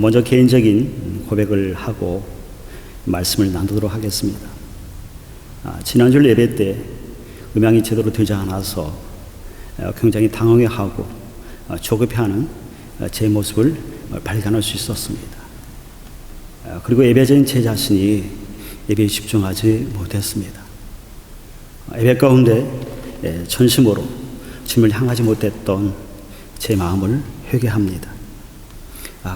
먼저 개인적인 고백을 하고 말씀을 나누도록 하겠습니다. 지난주 예배 때 음향이 제대로 되지 않아서 굉장히 당황해하고 조급해하는 제 모습을 발견할 수 있었습니다. 그리고 예배자인 제 자신이 예배에 집중하지 못했습니다. 예배 가운데 전심으로 주님을 향하지 못했던 제 마음을 회개합니다.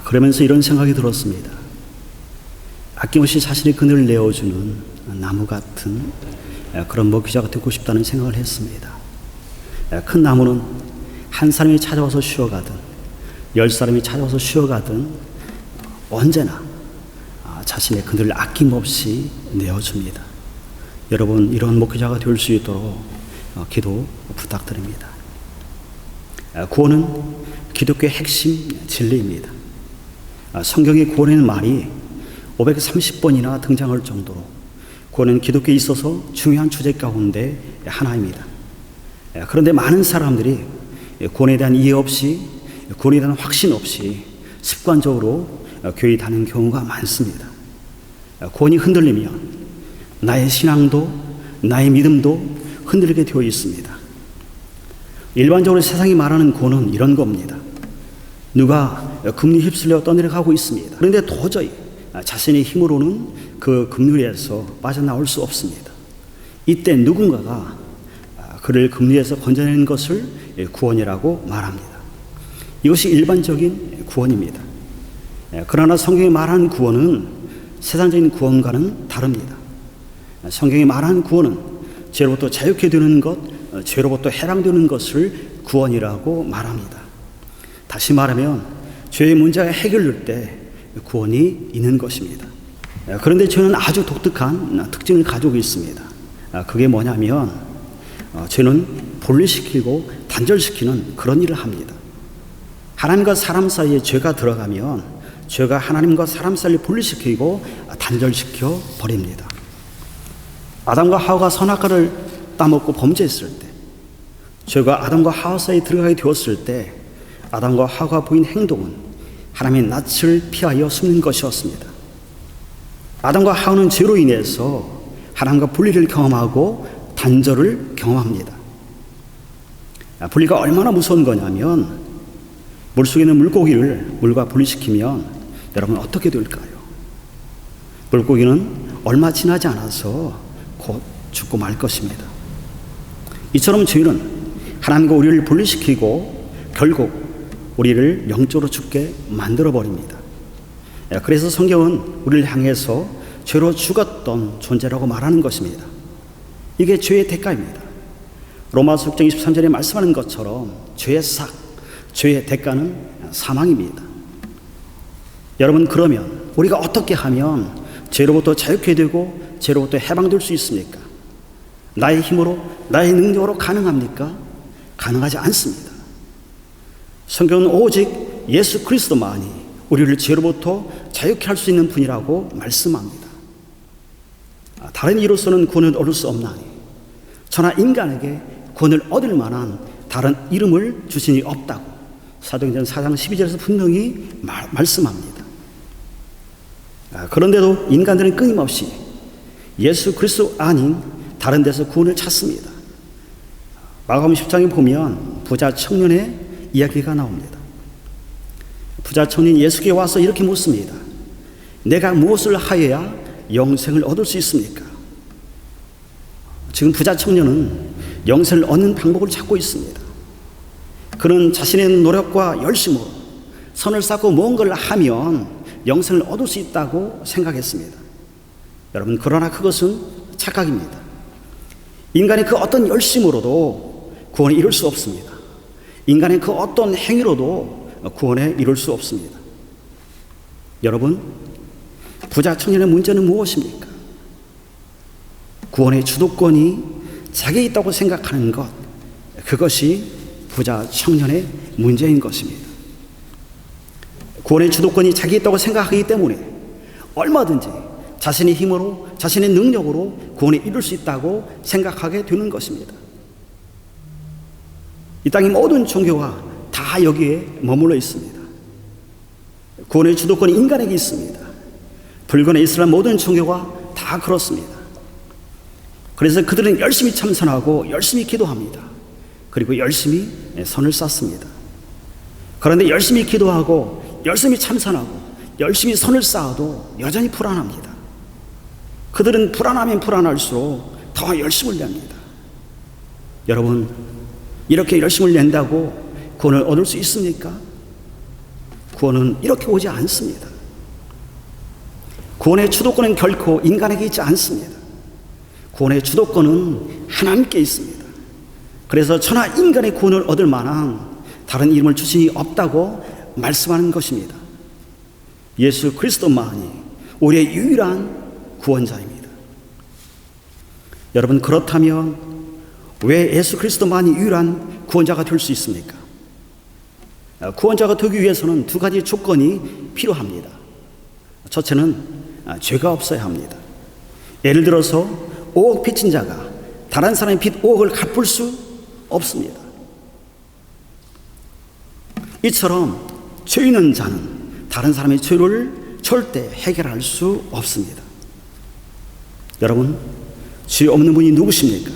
그러면서 이런 생각이 들었습니다. 아낌없이 자신의 그늘을 내어주는 나무 같은 그런 목회자가 되고 싶다는 생각을 했습니다. 큰 나무는 한 사람이 찾아와서 쉬어가든 10사람이 찾아와서 쉬어가든 언제나 자신의 그늘을 아낌없이 내어줍니다. 여러분, 이런 목회자가 될 수 있도록 기도 부탁드립니다. 구원은 기독교의 핵심 진리입니다. 성경의 구원이라는 말이 530번이나 등장할 정도로 구원은 기독교에 있어서 중요한 주제 가운데 하나입니다. 그런데 많은 사람들이 구원에 대한 이해 없이, 구원에 대한 확신 없이 습관적으로 교회에 다니는 경우가 많습니다. 구원이 흔들리면 나의 신앙도, 나의 믿음도 흔들리게 되어 있습니다. 일반적으로 세상이 말하는 구원은 이런 겁니다. 누가 금리 휩쓸려 떠내려가고 있습니다. 그런데 도저히 자신의 힘으로는 그 금리에서 빠져나올 수 없습니다. 이때 누군가가 그를 금리에서 건져내는 것을 구원이라고 말합니다. 이것이 일반적인 구원입니다. 그러나 성경이 말하는 구원은 세상적인 구원과는 다릅니다. 성경이 말하는 구원은 죄로부터 자유케 되는 것, 죄로부터 해방되는 것을 구원이라고 말합니다. 다시 말하면 죄의 문제가 해결될 때 구원이 있는 것입니다. 그런데 죄는 아주 독특한 특징을 가지고 있습니다. 그게 뭐냐면 죄는 분리시키고 단절시키는 그런 일을 합니다. 하나님과 사람 사이에 죄가 들어가면 죄가 하나님과 사람 사이를 분리시키고 단절시켜 버립니다. 아담과 하와가 선악과를 따먹고 범죄했을 때, 죄가 아담과 하와 사이에 들어가게 되었을 때 아담과 하와가 보인 행동은 하나님의 낯을 피하여 숨는 것이었습니다. 아담과 하와는 죄로 인해서 하나님과 분리를 경험하고 단절을 경험합니다. 분리가 얼마나 무서운 거냐면 물속에 있는 물고기를 물과 분리시키면 여러분 어떻게 될까요? 물고기는 얼마 지나지 않아서 곧 죽고 말 것입니다. 이처럼 죄는 하나님과 우리를 분리시키고 결국 우리를 영적으로 죽게 만들어버립니다. 그래서 성경은 우리를 향해서 죄로 죽었던 존재라고 말하는 것입니다. 이게 죄의 대가입니다. 로마서 6장 23절에 말씀하는 것처럼 죄의 삭, 죄의 대가는 사망입니다. 여러분, 그러면 우리가 어떻게 하면 죄로부터 자유케 되고 죄로부터 해방될 수 있습니까? 나의 힘으로, 나의 능력으로 가능합니까? 가능하지 않습니다. 성경은 오직 예수 그리스도만이 우리를 죄로부터 자유케 할 수 있는 분이라고 말씀합니다. 다른 이로서는 구원을 얻을 수 없나니 저나 인간에게 구원을 얻을 만한 다른 이름을 주신 이 없다고 사도행전 4장 12절에서 분명히 말씀합니다. 그런데도 인간들은 끊임없이 예수 그리스도 아닌 다른 데서 구원을 찾습니다. 마가복음 10장에 보면 부자 청년의 이야기가 나옵니다. 부자 청년이 예수께 와서 이렇게 묻습니다. 내가 무엇을 하여야 영생을 얻을 수 있습니까? 지금 부자 청년은 영생을 얻는 방법을 찾고 있습니다. 그는 자신의 노력과 열심으로 선을 쌓고 무언가를 하면 영생을 얻을 수 있다고 생각했습니다. 여러분, 그러나 그것은 착각입니다. 인간의 그 어떤 열심으로도 구원에 이룰 수 없습니다. 인간의 그 어떤 행위로도 구원에 이룰 수 없습니다. 여러분, 부자 청년의 문제는 무엇입니까? 구원의 주도권이 자기에 있다고 생각하는 것, 그것이 부자 청년의 문제인 것입니다. 구원의 주도권이 자기에 있다고 생각하기 때문에 얼마든지 자신의 힘으로, 자신의 능력으로 구원에 이룰 수 있다고 생각하게 되는 것입니다. 이 땅의 모든 종교가 다 여기에 머물러 있습니다. 구원의 주도권이 인간에게 있습니다. 불교나 이슬람 모든 종교가 다 그렇습니다. 그래서 그들은 열심히 참선하고 열심히 기도합니다. 그리고 열심히 선을 쌓습니다. 그런데 열심히 기도하고 열심히 참선하고 열심히 선을 쌓아도 여전히 불안합니다. 그들은 불안하면 불안할수록 더 열심을 냅니다. 여러분, 이렇게 열심을 낸다고 구원을 얻을 수 있습니까? 구원은 이렇게 오지 않습니다. 구원의 주도권은 결코 인간에게 있지 않습니다. 구원의 주도권은 하나님께 있습니다. 그래서 천하 인간의 구원을 얻을 만한 다른 이름을 주신이 없다고 말씀하는 것입니다. 예수 그리스도만이 우리의 유일한 구원자입니다. 여러분, 그렇다면 왜 예수 그리스도만이 유일한 구원자가 될 수 있습니까? 구원자가 되기 위해서는 두 가지 조건이 필요합니다. 첫째는 죄가 없어야 합니다. 예를 들어서 5억 빚진 자가 다른 사람의 빚 5억을 갚을 수 없습니다. 이처럼 죄 있는 자는 다른 사람의 죄를 절대 해결할 수 없습니다. 여러분, 죄 없는 분이 누구십니까?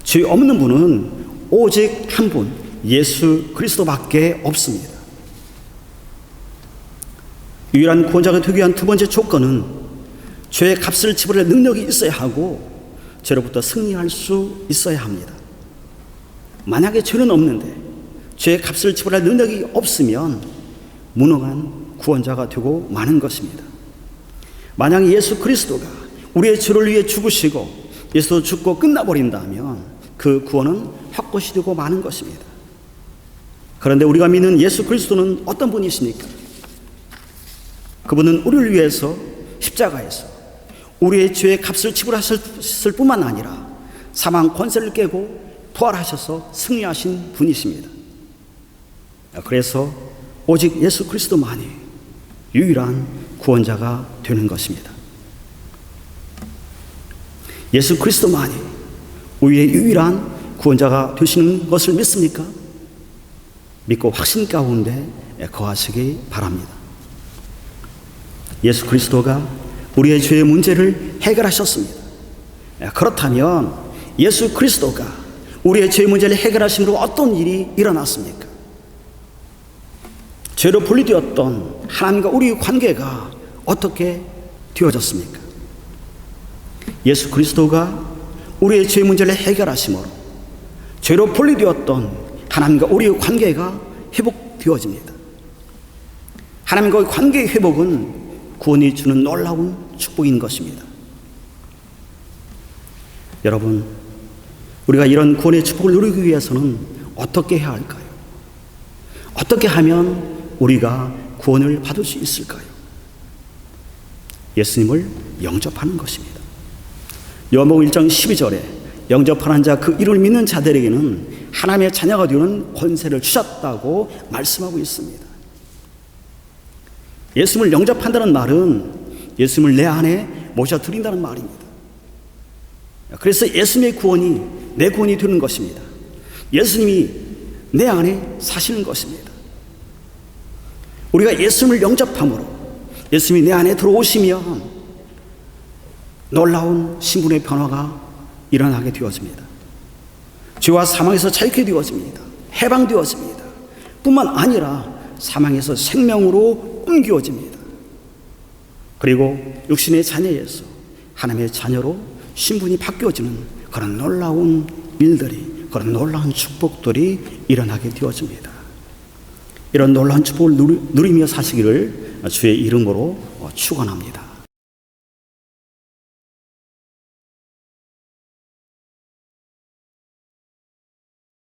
죄 없는 분은 오직 한 분, 예수 그리스도밖에 없습니다. 유일한 구원자가 되기 위한 두 번째 조건은 죄의 값을 지불할 능력이 있어야 하고 죄로부터 승리할 수 있어야 합니다. 만약에 죄는 없는데 죄의 값을 지불할 능력이 없으면 무능한 구원자가 되고 마는 것입니다. 만약 예수 그리스도가 우리의 죄를 위해 죽으시고 예수도 죽고 끝나버린다면 그 구원은 헛것이 되고 마는 것입니다. 그런데 우리가 믿는 예수 그리스도는 어떤 분이십니까? 그분은 우리를 위해서 십자가에서 우리의 죄의 값을 지불하셨을 뿐만 아니라 사망 권세를 깨고 부활하셔서 승리하신 분이십니다. 그래서 오직 예수 그리스도만이 유일한 구원자가 되는 것입니다. 예수 그리스도만이 우리의 유일한 구원자가 되시는 것을 믿습니까? 믿고 확신 가운데 거하시기 바랍니다. 예수 그리스도가 우리의 죄의 문제를 해결하셨습니다. 그렇다면 예수 그리스도가 우리의 죄의 문제를 해결하심으로 어떤 일이 일어났습니까? 죄로 분리되었던 하나님과 우리의 관계가 어떻게 되어졌습니까? 예수 그리스도가 우리의 죄의 문제를 해결하심으로 죄로 분리되었던 하나님과 우리의 관계가 회복되어집니다. 하나님과의 관계의 회복은 구원이 주는 놀라운 축복인 것입니다. 여러분, 우리가 이런 구원의 축복을 누리기 위해서는 어떻게 해야 할까요? 어떻게 하면 우리가 구원을 받을 수 있을까요? 예수님을 영접하는 것입니다. 요한복음 1장 12절에 영접하는 자 그 이름을 믿는 자들에게는 하나님의 자녀가 되는 권세를 주셨다고 말씀하고 있습니다. 예수님을 영접한다는 말은 예수님을 내 안에 모셔드린다는 말입니다. 그래서 예수님의 구원이 내 구원이 되는 것입니다. 예수님이 내 안에 사시는 것입니다. 우리가 예수님을 영접함으로 예수님이 내 안에 들어오시면 놀라운 신분의 변화가 일어나게 되어집니다. 죄와 사망에서 자유케 되어집니다. 해방되어집니다. 뿐만 아니라 사망에서 생명으로 옮겨집니다. 그리고 육신의 자녀에서 하나님의 자녀로 신분이 바뀌어지는 그런 놀라운 일들이, 그런 놀라운 축복들이 일어나게 되어집니다. 이런 놀라운 축복을 누리며 사시기를 주의 이름으로 축원합니다.